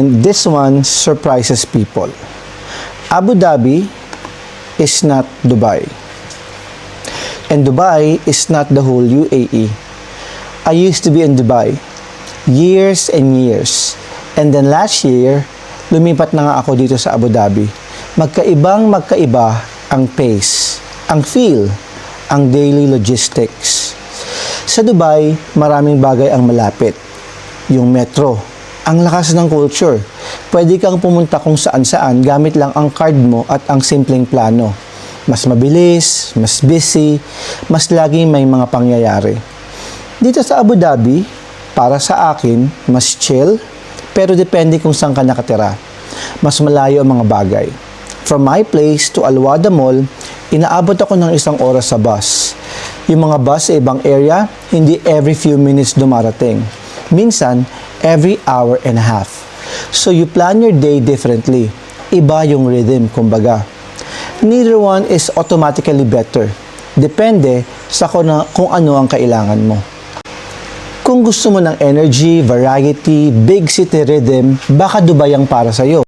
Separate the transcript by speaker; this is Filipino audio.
Speaker 1: And this one surprises people. Abu Dhabi is not Dubai. And Dubai is not the whole UAE. I used to be in Dubai years and years. And then last year, lumipat na nga ako dito sa Abu Dhabi. Magkaiba ang pace, ang feel, ang daily logistics. Sa Dubai, maraming bagay ang malapit. Yung metro, ang lakas ng culture. Pwede kang pumunta kung saan-saan gamit lang ang card mo at ang simpleng plano. Mas mabilis, mas busy, mas laging may mga pangyayari. Dito sa Abu Dhabi, para sa akin, mas chill, pero depende kung saan ka nakatira. Mas malayo ang mga bagay. From my place to Al-Wada Mall, inaabot ako ng 1 oras sa bus. Yung mga bus sa ibang area, hindi every few minutes dumarating. Minsan, every hour and a half. So you plan your day differently. Iba yung rhythm, kumbaga. Neither one is automatically better. Depende sa kung ano ang kailangan mo. Kung gusto mo ng energy, variety, big city rhythm, baka Dubai ang para sa'yo.